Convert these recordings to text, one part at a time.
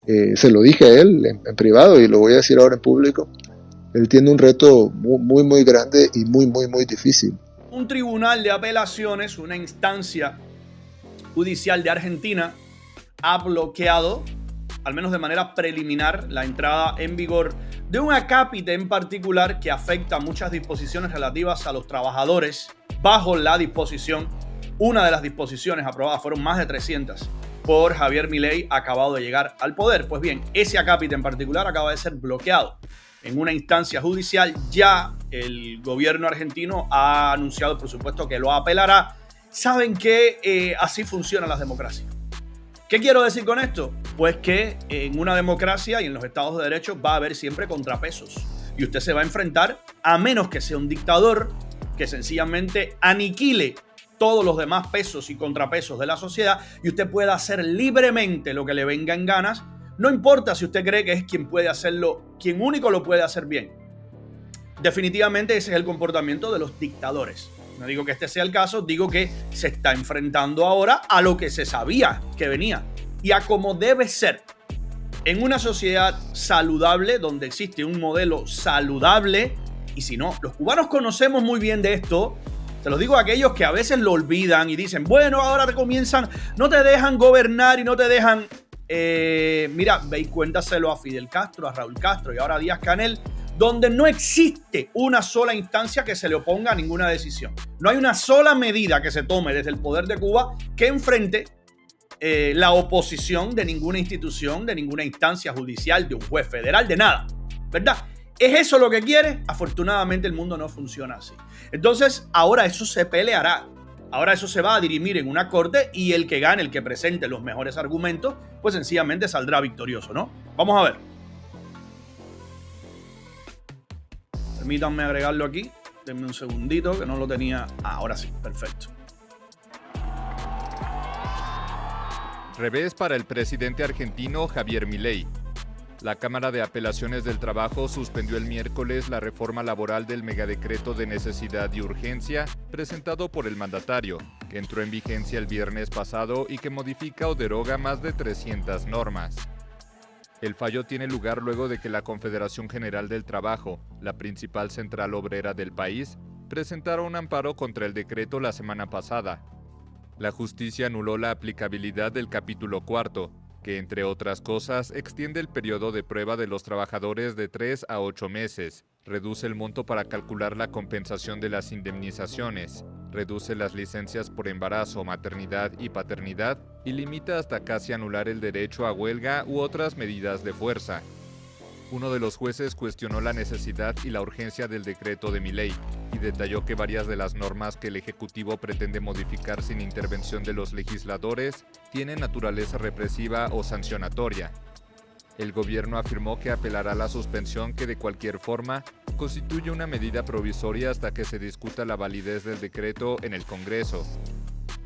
Se lo dije a él en privado y lo voy a decir ahora en público. Él tiene un reto muy, muy grande y muy, muy, muy difícil. Un tribunal de apelaciones, una instancia judicial de Argentina, ha bloqueado, al menos de manera preliminar, la entrada en vigor de un acápite en particular que afecta muchas disposiciones relativas a los trabajadores bajo la disposición. Una de las disposiciones aprobadas, fueron más de 300, por Javier Milei, acabado de llegar al poder. Pues bien, ese acápite en particular acaba de ser bloqueado en una instancia judicial. Ya el gobierno argentino ha anunciado, por supuesto, que lo apelará. Saben que así funcionan las democracias. ¿Qué quiero decir con esto? Pues que en una democracia y en los estados de derecho va a haber siempre contrapesos. Y usted se va a enfrentar, a menos que sea un dictador que sencillamente aniquile todos los demás pesos y contrapesos de la sociedad y usted pueda hacer libremente lo que le venga en ganas. No importa si usted cree que es quien puede hacerlo, quien único lo puede hacer bien. Definitivamente ese es el comportamiento de los dictadores. No digo que este sea el caso, digo que se está enfrentando ahora a lo que se sabía que venía y a cómo debe ser. En una sociedad saludable, donde existe un modelo saludable, y si no, los cubanos conocemos muy bien de esto. Se los digo a aquellos que a veces lo olvidan y dicen, bueno, ahora te comienzan, no te dejan gobernar y no te dejan... mira, ve y cuéntaselo a Fidel Castro, a Raúl Castro y ahora a Díaz Canel, donde no existe una sola instancia que se le oponga a ninguna decisión. No hay una sola medida que se tome desde el poder de Cuba que enfrente la oposición de ninguna institución, de ninguna instancia judicial, de un juez federal, de nada, ¿verdad? ¿Es eso lo que quiere? Afortunadamente el mundo no funciona así. Entonces, ahora eso se peleará. Ahora eso se va a dirimir en una corte y el que gane, el que presente los mejores argumentos, pues sencillamente saldrá victorioso, ¿no? Vamos a ver. Permítanme agregarlo aquí. Denme un segundito que no lo tenía. Ahora sí, perfecto. Revés para el presidente argentino Javier Milei. La Cámara de Apelaciones del Trabajo suspendió el miércoles la reforma laboral del megadecreto de necesidad y urgencia presentado por el mandatario, que entró en vigencia el viernes pasado y que modifica o deroga más de 300 normas. El fallo tiene lugar luego de que la Confederación General del Trabajo, la principal central obrera del país, presentara un amparo contra el decreto la semana pasada. La justicia anuló la aplicabilidad del capítulo cuarto, que entre otras cosas extiende el periodo de prueba de los trabajadores de 3 a 8 meses, reduce el monto para calcular la compensación de las indemnizaciones, reduce las licencias por embarazo, maternidad y paternidad y limita hasta casi anular el derecho a huelga u otras medidas de fuerza. Uno de los jueces cuestionó la necesidad y la urgencia del decreto de Milei y detalló que varias de las normas que el Ejecutivo pretende modificar sin intervención de los legisladores tienen naturaleza represiva o sancionatoria. El gobierno afirmó que apelará a la suspensión, que de cualquier forma constituye una medida provisoria hasta que se discuta la validez del decreto en el Congreso.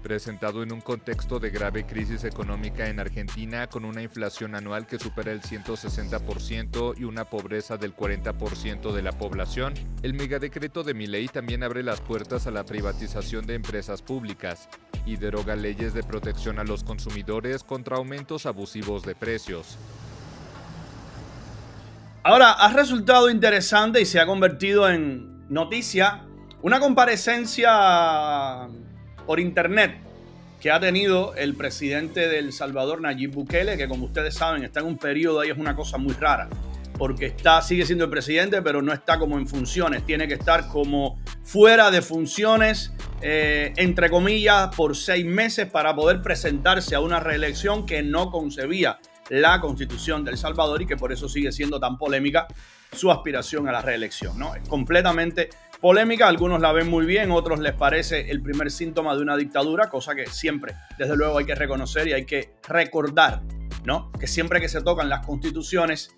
Presentado en un contexto de grave crisis económica en Argentina, con una inflación anual que supera el 160% y una pobreza del 40% de la población, el megadecreto de Milei también abre las puertas a la privatización de empresas públicas y deroga leyes de protección a los consumidores contra aumentos abusivos de precios. Ahora, ha resultado interesante y se ha convertido en noticia una comparecencia por internet que ha tenido el presidente de El Salvador, Nayib Bukele, que como ustedes saben está en un periodo ahí, es una cosa muy rara, porque sigue siendo el presidente, pero no está como en funciones, tiene que estar como fuera de funciones, entre comillas, por 6 meses para poder presentarse a una reelección que no concebía la Constitución de El Salvador y que por eso sigue siendo tan polémica su aspiración a la reelección, ¿no? Es completamente polémica, algunos la ven muy bien, otros les parece el primer síntoma de una dictadura, cosa que siempre, desde luego, hay que reconocer y hay que recordar, ¿no? Que siempre que se tocan las constituciones,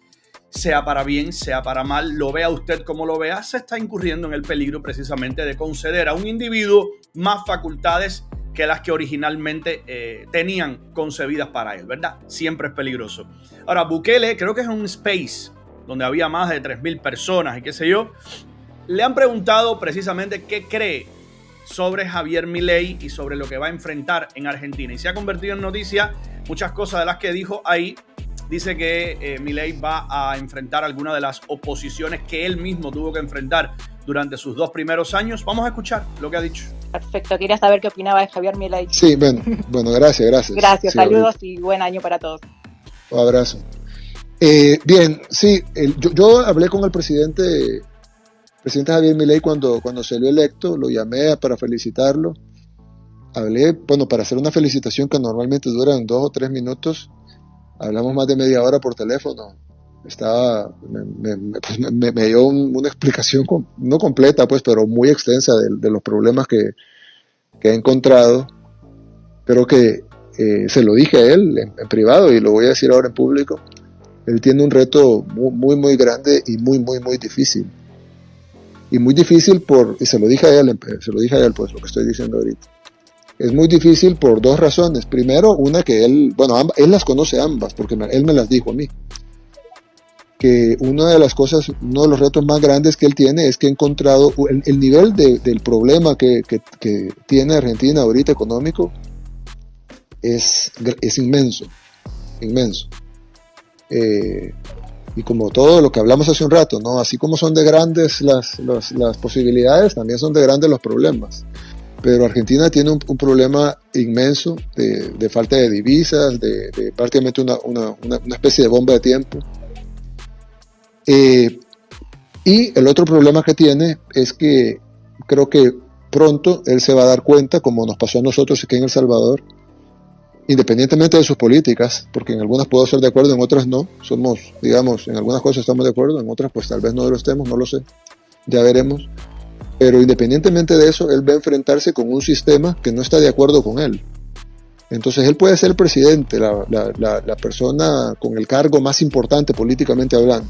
sea para bien, sea para mal, lo vea usted como lo vea, se está incurriendo en el peligro precisamente de conceder a un individuo más facultades que las que originalmente tenían concebidas para él, ¿verdad? Siempre es peligroso. Ahora, Bukele, creo que es un space donde había más de 3,000 personas y qué sé yo, le han preguntado precisamente qué cree sobre Javier Milei y sobre lo que va a enfrentar en Argentina. Y se ha convertido en noticia muchas cosas de las que dijo ahí. dice que Milei va a enfrentar alguna de las oposiciones que él mismo tuvo que enfrentar durante sus 2 primeros años. Vamos a escuchar lo que ha dicho. Perfecto, quería saber qué opinaba de Javier Milei. Sí, bueno, gracias. Gracias, sí, saludos y buen año para todos. Un abrazo. Bien, sí, yo hablé con el presidente Javier Milei cuando salió electo, lo llamé para felicitarlo. Hablé, para hacer una felicitación que normalmente dura 2 o 3 minutos, hablamos más de media hora por teléfono. Me dio una explicación no completa, pero muy extensa de los problemas que he encontrado, pero que se lo dije a él en privado y lo voy a decir ahora en público. Él tiene un reto muy, muy grande y muy, muy, muy difícil. Y muy difícil y se lo dije a él, pues lo que estoy diciendo ahorita. Es muy difícil por 2 razones. Primero, una que él las conoce ambas, porque él me las dijo a mí. Que uno de los retos más grandes que él tiene es que ha encontrado el nivel del problema que tiene Argentina ahorita económico es inmenso. Y como todo lo que hablamos hace un rato, ¿no? Así como son de grandes las posibilidades, también son de grandes los problemas. Pero Argentina tiene un problema inmenso de falta de divisas, de prácticamente una especie de bomba de tiempo. Y el otro problema que tiene es que creo que pronto él se va a dar cuenta, como nos pasó a nosotros aquí en El Salvador, independientemente de sus políticas, porque en algunas puedo estar de acuerdo, en otras no. En algunas cosas estamos de acuerdo, en otras pues tal vez no lo estemos, no lo sé, ya veremos. Pero independientemente de eso, él va a enfrentarse con un sistema que no está de acuerdo con él. Entonces él puede ser el presidente, la persona con el cargo más importante políticamente hablando,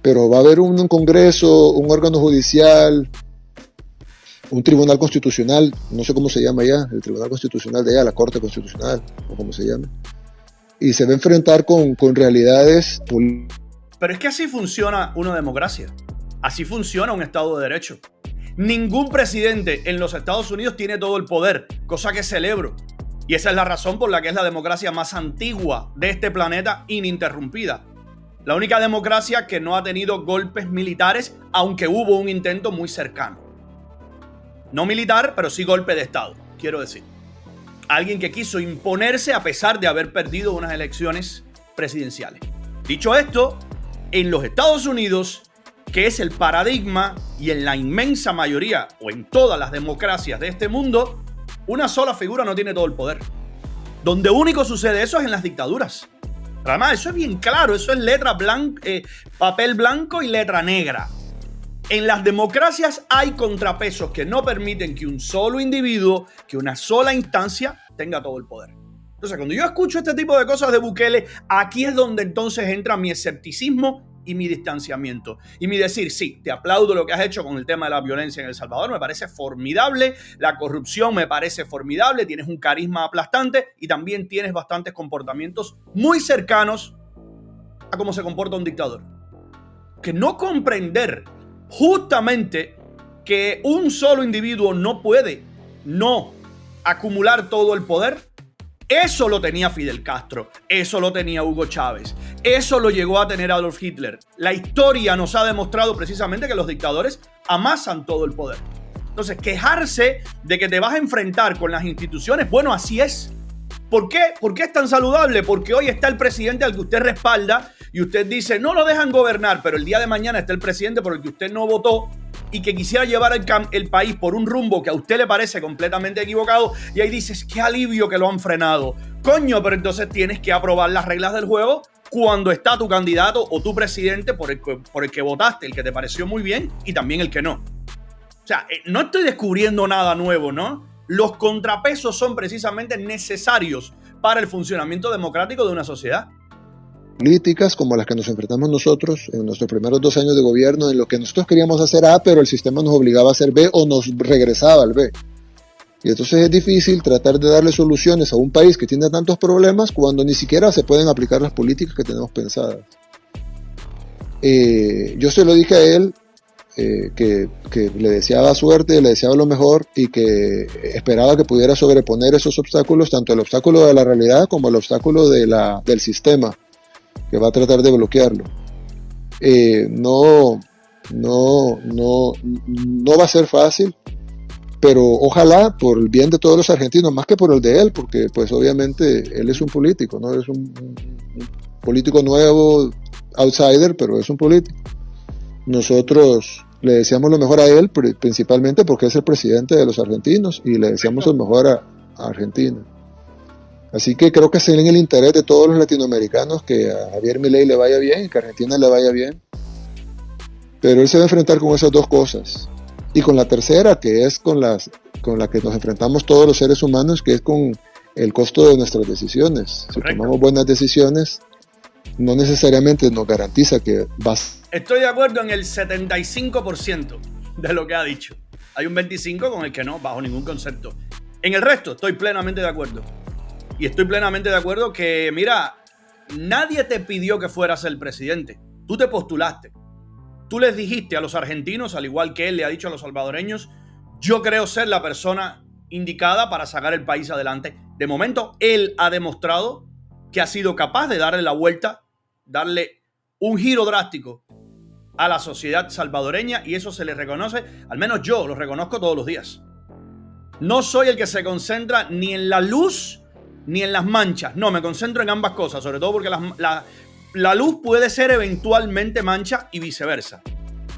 pero va a haber un congreso, un órgano judicial, un tribunal constitucional, no sé cómo se llama ya, el tribunal constitucional de allá, la corte constitucional, o como se llame, y se va a enfrentar con realidades. Pero es que así funciona una democracia, así funciona un Estado de Derecho. Ningún presidente en los Estados Unidos tiene todo el poder, cosa que celebro, y esa es la razón por la que es la democracia más antigua de este planeta, ininterrumpida. La única democracia que no ha tenido golpes militares, aunque hubo un intento muy cercano. No militar, pero sí golpe de Estado, quiero decir. Alguien que quiso imponerse a pesar de haber perdido unas elecciones presidenciales. Dicho esto, en los Estados Unidos, que es el paradigma, y en la inmensa mayoría, o en todas las democracias de este mundo, una sola figura no tiene todo el poder. Donde único sucede eso es en las dictaduras. Además, eso es bien claro, eso es papel blanco y letra negra. En las democracias hay contrapesos que no permiten que un solo individuo, que una sola instancia tenga todo el poder. Entonces, cuando yo escucho este tipo de cosas de Bukele, aquí es donde entonces entra mi escepticismo y mi distanciamiento. Y mi decir, sí, te aplaudo lo que has hecho con el tema de la violencia en El Salvador, me parece formidable, la corrupción me parece formidable, tienes un carisma aplastante y también tienes bastantes comportamientos muy cercanos a cómo se comporta un dictador. Que no comprender justamente que un solo individuo no puede no acumular todo el poder, eso lo tenía Fidel Castro, eso lo tenía Hugo Chávez, eso lo llegó a tener Adolf Hitler. La historia nos ha demostrado precisamente que los dictadores amasan todo el poder. Entonces, quejarse de que te vas a enfrentar con las instituciones, bueno, así es. ¿Por qué? ¿Por qué es tan saludable? Porque hoy está el presidente al que usted respalda y usted dice, no lo dejan gobernar, pero el día de mañana está el presidente por el que usted no votó y que quisiera llevar el país por un rumbo que a usted le parece completamente equivocado, y ahí dices, qué alivio que lo han frenado. Coño, pero entonces tienes que aprobar las reglas del juego cuando está tu candidato o tu presidente por el que votaste, el que te pareció muy bien y también el que no. O sea, no estoy descubriendo nada nuevo, ¿no? Los contrapesos son precisamente necesarios para el funcionamiento democrático de una sociedad. Políticas como las que nos enfrentamos nosotros en nuestros primeros 2 años de gobierno, en lo que nosotros queríamos hacer A, pero el sistema nos obligaba a hacer B o nos regresaba al B. Y entonces es difícil tratar de darle soluciones a un país que tiene tantos problemas cuando ni siquiera se pueden aplicar las políticas que tenemos pensadas. Yo se lo dije a él, que le deseaba suerte, le deseaba lo mejor y que esperaba que pudiera sobreponer esos obstáculos, tanto el obstáculo de la realidad como el obstáculo del sistema. que va a tratar de bloquearlo. No va a ser fácil, pero ojalá por el bien de todos los argentinos, más que por el de él, porque pues obviamente él es un político, ¿no? Es un político nuevo, outsider, pero es un político. Nosotros le deseamos lo mejor a él, principalmente porque es el presidente de los argentinos, y le deseamos lo mejor a Argentina. Así que creo que es en el interés de todos los latinoamericanos que a Javier Milei le vaya bien y que a Argentina le vaya bien. Pero él se va a enfrentar con esas dos cosas. Y con la tercera, que es con la que nos enfrentamos todos los seres humanos, que es con el costo de nuestras decisiones. Si tomamos buenas decisiones, no necesariamente nos garantiza que vas. Estoy de acuerdo en el 75% de lo que ha dicho. Hay un 25% con el que no, bajo ningún concepto. En el resto, estoy plenamente de acuerdo. Y estoy plenamente de acuerdo que, mira, nadie te pidió que fueras el presidente. Tú te postulaste. Tú les dijiste a los argentinos, al igual que él le ha dicho a los salvadoreños, yo creo ser la persona indicada para sacar el país adelante. De momento, él ha demostrado que ha sido capaz de darle la vuelta, darle un giro drástico a la sociedad salvadoreña, y eso se le reconoce, al menos yo lo reconozco todos los días. No soy el que se concentra ni en la luz ni en las manchas. No, me concentro en ambas cosas, sobre todo porque la luz puede ser eventualmente mancha y viceversa,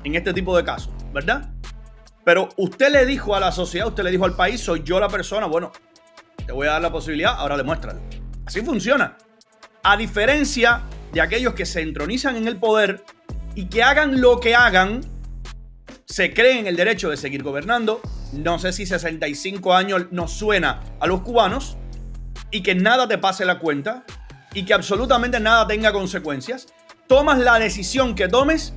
en este tipo de casos, ¿verdad? Pero usted le dijo a la sociedad, usted le dijo al país, soy yo la persona, bueno, te voy a dar la posibilidad, ahora demuéstralo. Así funciona. A diferencia de aquellos que se entronizan en el poder y que hagan lo que hagan, se creen el derecho de seguir gobernando. No sé si 65 años nos suena a los cubanos, y que nada te pase la cuenta y que absolutamente nada tenga consecuencias. Tomas la decisión que tomes,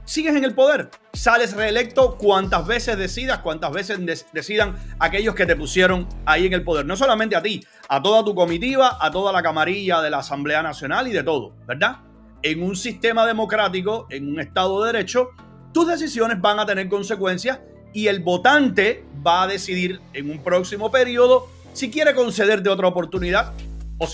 sigues en el poder, sales reelecto cuantas veces decidas, cuantas veces decidan aquellos que te pusieron ahí en el poder. No solamente a ti, a toda tu comitiva, a toda la camarilla de la Asamblea Nacional y de todo, ¿verdad? En un sistema democrático, en un Estado de Derecho, tus decisiones van a tener consecuencias y el votante va a decidir en un próximo periodo si quiere concederte otra oportunidad o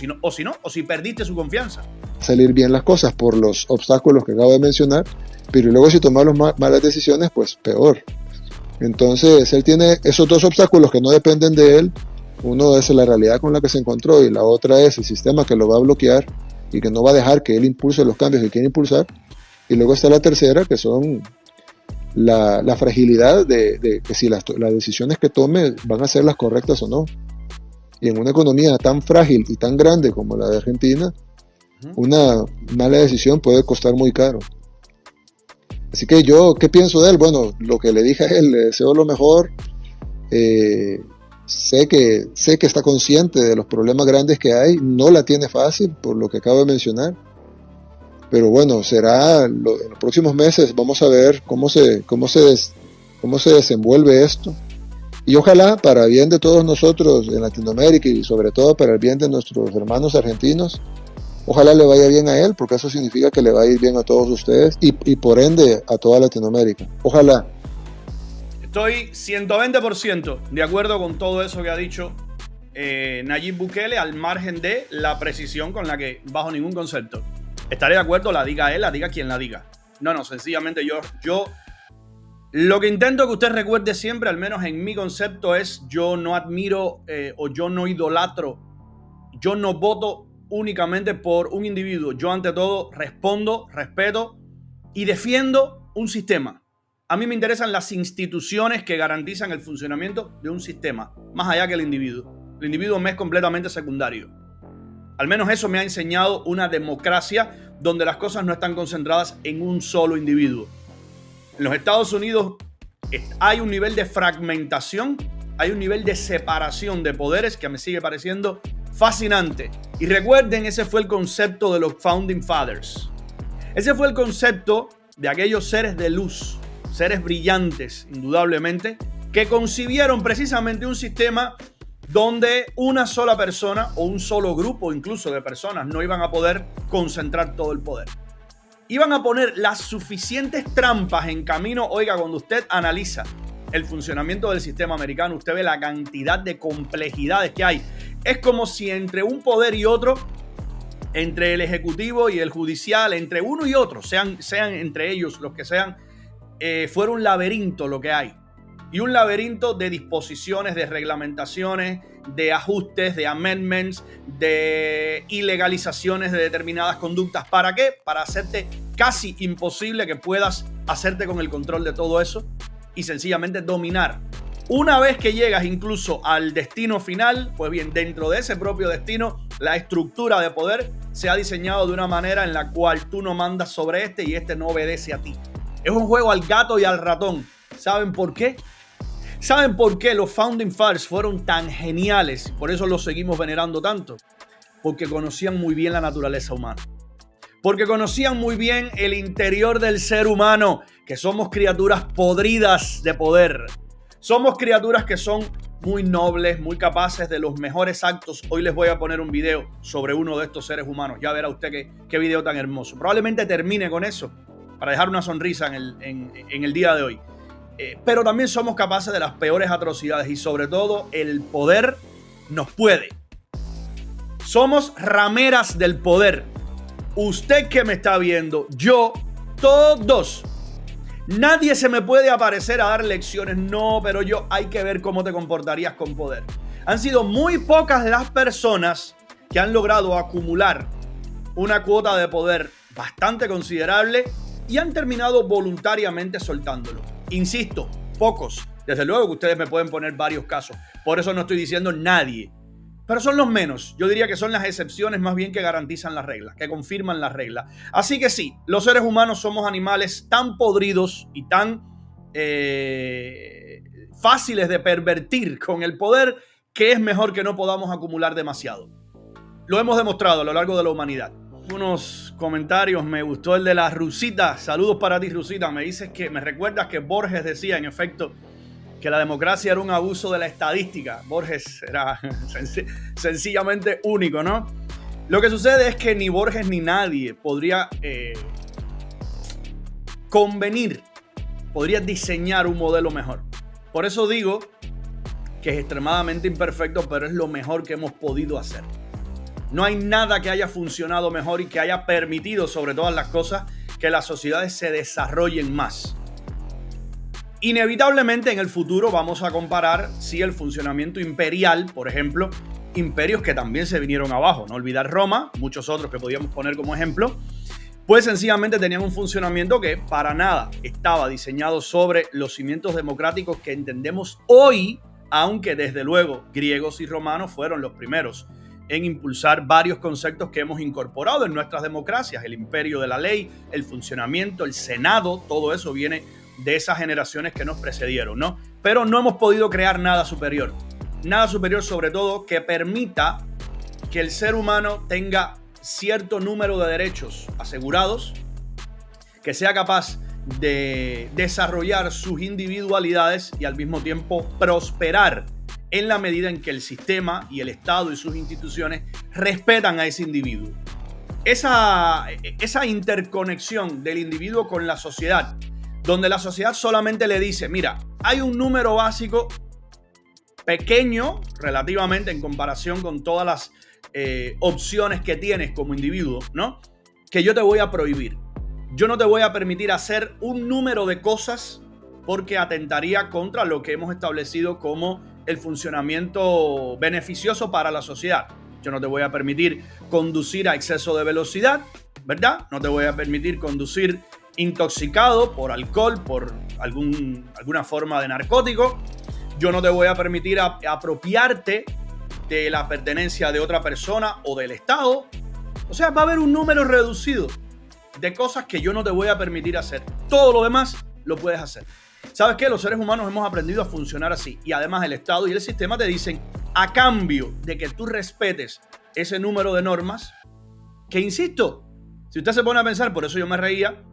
si perdiste su confianza. Salir bien las cosas por los obstáculos que acabo de mencionar, pero luego si tomamos malas decisiones, pues peor. Entonces él tiene esos dos obstáculos que no dependen de él. Uno es la realidad con la que se encontró y la otra es el sistema que lo va a bloquear y que no va a dejar que él impulse los cambios que quiere impulsar. Y luego está la tercera, que son la fragilidad de que si las decisiones que tome van a ser las correctas o no. Y en una economía tan frágil y tan grande como la de Argentina, una mala decisión puede costar muy caro. Así que yo, ¿qué pienso de él? Bueno, lo que le dije a él, le deseo lo mejor. Sé que está consciente de los problemas grandes que hay. No la tiene fácil, por lo que acabo de mencionar. Pero bueno, será en los próximos meses. Vamos a ver cómo se desenvuelve esto. Y ojalá, para el bien de todos nosotros en Latinoamérica y sobre todo para el bien de nuestros hermanos argentinos, ojalá le vaya bien a él, porque eso significa que le va a ir bien a todos ustedes y por ende a toda Latinoamérica. Ojalá. Estoy 120% de acuerdo con todo eso que ha dicho Nayib Bukele, al margen de la precisión con la que, bajo ningún concepto, estaré de acuerdo, la diga él, la diga quien la diga. No, sencillamente yo lo que intento que usted recuerde siempre, al menos en mi concepto, es yo no admiro o yo no idolatro, yo no voto únicamente por un individuo. Yo ante todo respondo, respeto y defiendo un sistema. A mí me interesan las instituciones que garantizan el funcionamiento de un sistema, más allá que el individuo. El individuo me es completamente secundario. Al menos eso me ha enseñado una democracia donde las cosas no están concentradas en un solo individuo. En los Estados Unidos hay un nivel de fragmentación, hay un nivel de separación de poderes que me sigue pareciendo fascinante. Y recuerden, ese fue el concepto de los Founding Fathers. Ese fue el concepto de aquellos seres de luz, seres brillantes, indudablemente, que concibieron precisamente un sistema donde una sola persona o un solo grupo incluso de personas no iban a poder concentrar todo el poder. Iban a poner las suficientes trampas en camino. Oiga, cuando usted analiza el funcionamiento del sistema americano, usted ve la cantidad de complejidades que hay. Es como si entre un poder y otro entre el ejecutivo y el judicial, entre uno y otro, sean entre ellos los que sean, fuera un laberinto lo que hay. Y un laberinto de disposiciones, de reglamentaciones, de ajustes, de amendments, de ilegalizaciones de determinadas conductas. ¿Para qué? Para hacerte casi imposible que puedas hacerte con el control de todo eso y sencillamente dominar. Una vez que llegas incluso al destino final, pues bien, dentro de ese propio destino, la estructura de poder se ha diseñado de una manera en la cual tú no mandas sobre este y este no obedece a ti. Es un juego al gato y al ratón. ¿Saben por qué? ¿Saben por qué los Founding Fathers fueron tan geniales? Por eso los seguimos venerando tanto. Porque conocían muy bien la naturaleza humana. Porque conocían muy bien el interior del ser humano, que somos criaturas podridas de poder. Somos criaturas que son muy nobles, muy capaces de los mejores actos. Hoy les voy a poner un video sobre uno de estos seres humanos. Ya verá usted qué video tan hermoso. Probablemente termine con eso para dejar una sonrisa en el día de hoy. Pero también somos capaces de las peores atrocidades y sobre todo el poder nos puede. Somos rameras del poder. Usted que me está viendo, yo, todos. Nadie se me puede aparecer a dar lecciones. No, pero hay que ver cómo te comportarías con poder. Han sido muy pocas las personas que han logrado acumular una cuota de poder bastante considerable y han terminado voluntariamente soltándolo. Insisto, pocos. Desde luego que ustedes me pueden poner varios casos. Por eso no estoy diciendo nadie. Pero son los menos. Yo diría que son las excepciones más bien que garantizan las reglas, que confirman las reglas. Así que sí, los seres humanos somos animales tan podridos y tan fáciles de pervertir con el poder que es mejor que no podamos acumular demasiado. Lo hemos demostrado a lo largo de la humanidad. Unos comentarios, me gustó el de la Rusita. Saludos para ti, Rusita. Me recuerdas que Borges decía, en efecto, que la democracia era un abuso de la estadística. Borges era sencillamente único, ¿no? Lo que sucede es que ni Borges ni nadie podría podría diseñar un modelo mejor. Por eso digo que es extremadamente imperfecto, pero es lo mejor que hemos podido hacer. No hay nada que haya funcionado mejor y que haya permitido, sobre todas las cosas, que las sociedades se desarrollen más. Inevitablemente en el futuro vamos a comparar si el funcionamiento imperial, por ejemplo, imperios que también se vinieron abajo, no olvidar Roma, muchos otros que podíamos poner como ejemplo, pues sencillamente tenían un funcionamiento que para nada estaba diseñado sobre los cimientos democráticos que entendemos hoy, aunque desde luego griegos y romanos fueron los primeros en impulsar varios conceptos que hemos incorporado en nuestras democracias, el imperio de la ley, el funcionamiento, el senado, todo eso viene de esas generaciones que nos precedieron, ¿no? Pero no hemos podido crear nada superior sobre todo que permita que el ser humano tenga cierto número de derechos asegurados, que sea capaz de desarrollar sus individualidades y al mismo tiempo prosperar en la medida en que el sistema y el Estado y sus instituciones respetan a ese individuo. Esa interconexión del individuo con la sociedad, donde la sociedad solamente le dice, mira, hay un número básico pequeño relativamente en comparación con todas las opciones que tienes como individuo, ¿no? Que yo te voy a prohibir. Yo no te voy a permitir hacer un número de cosas porque atentaría contra lo que hemos establecido como el funcionamiento beneficioso para la sociedad. Yo no te voy a permitir conducir a exceso de velocidad, ¿verdad? No te voy a permitir conducir intoxicado por alcohol, por alguna forma de narcótico. Yo no te voy a permitir apropiarte de la pertenencia de otra persona o del Estado. O sea, va a haber un número reducido de cosas que yo no te voy a permitir hacer. Todo lo demás lo puedes hacer. ¿Sabes qué? Los seres humanos hemos aprendido a funcionar así. Y además el Estado y el sistema te dicen, a cambio de que tú respetes ese número de normas, que insisto, si usted se pone a pensar, por eso yo me reía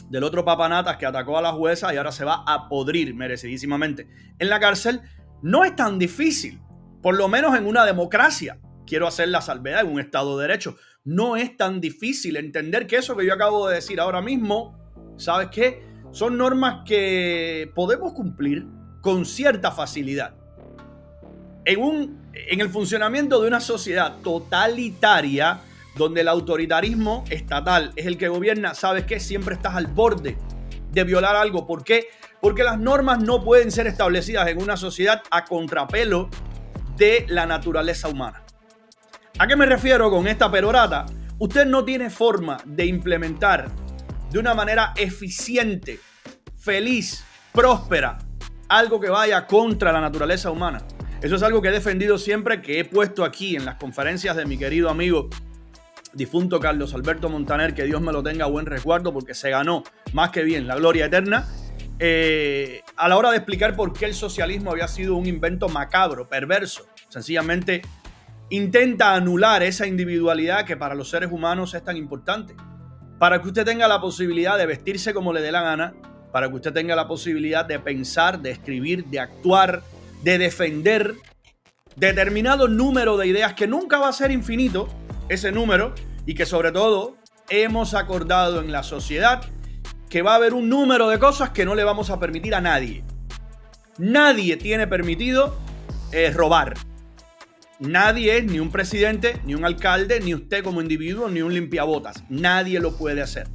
del otro papanatas que atacó a la jueza y ahora se va a podrir merecidísimamente en la cárcel, no es tan difícil, por lo menos en una democracia. Quiero hacer la salvedad, en un Estado de Derecho. No es tan difícil entender que eso que yo acabo de decir ahora mismo, ¿sabes qué? Son normas que podemos cumplir con cierta facilidad. En el funcionamiento de una sociedad totalitaria, donde el autoritarismo estatal es el que gobierna, ¿sabes qué? Siempre estás al borde de violar algo. ¿Por qué? Porque las normas no pueden ser establecidas en una sociedad a contrapelo de la naturaleza humana. ¿A qué me refiero con esta perorata? Usted no tiene forma de implementar de una manera eficiente, feliz, próspera, algo que vaya contra la naturaleza humana. Eso es algo que he defendido siempre, que he puesto aquí en las conferencias de mi querido amigo difunto Carlos Alberto Montaner, que Dios me lo tenga a buen recuerdo, porque se ganó más que bien la gloria eterna, a la hora de explicar por qué el socialismo había sido un invento macabro, perverso. Sencillamente intenta anular esa individualidad que para los seres humanos es tan importante. Para que usted tenga la posibilidad de vestirse como le dé la gana, para que usted tenga la posibilidad de pensar, de escribir, de actuar, de defender determinado número de ideas que nunca va a ser infinito, ese número, y que sobre todo hemos acordado en la sociedad que va a haber un número de cosas que no le vamos a permitir a nadie. Nadie tiene permitido robar. Nadie es ni un presidente, ni un alcalde, ni usted como individuo, ni un limpiabotas. Nadie lo puede hacer.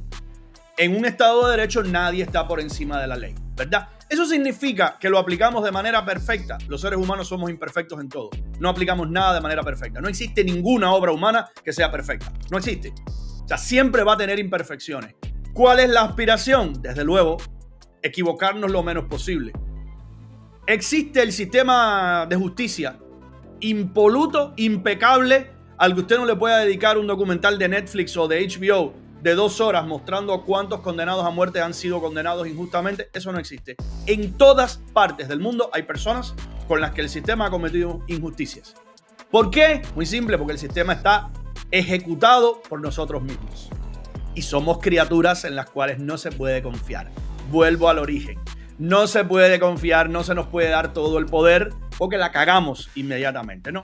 En un Estado de Derecho nadie está por encima de la ley, ¿verdad? Eso significa que lo aplicamos de manera perfecta. Los seres humanos somos imperfectos en todo. No aplicamos nada de manera perfecta. No existe ninguna obra humana que sea perfecta. No existe. O sea, siempre va a tener imperfecciones. ¿Cuál es la aspiración? Desde luego, equivocarnos lo menos posible. Existe el sistema de justicia impoluto, impecable, al que usted no le pueda dedicar un documental de Netflix o de HBO de 2 horas mostrando cuántos condenados a muerte han sido condenados injustamente. Eso no existe. En todas partes del mundo hay personas con las que el sistema ha cometido injusticias. ¿Por qué? Muy simple, porque el sistema está ejecutado por nosotros mismos. Y somos criaturas en las cuales no se puede confiar. Vuelvo al origen. No se puede confiar, no se nos puede dar todo el poder porque la cagamos inmediatamente, ¿no?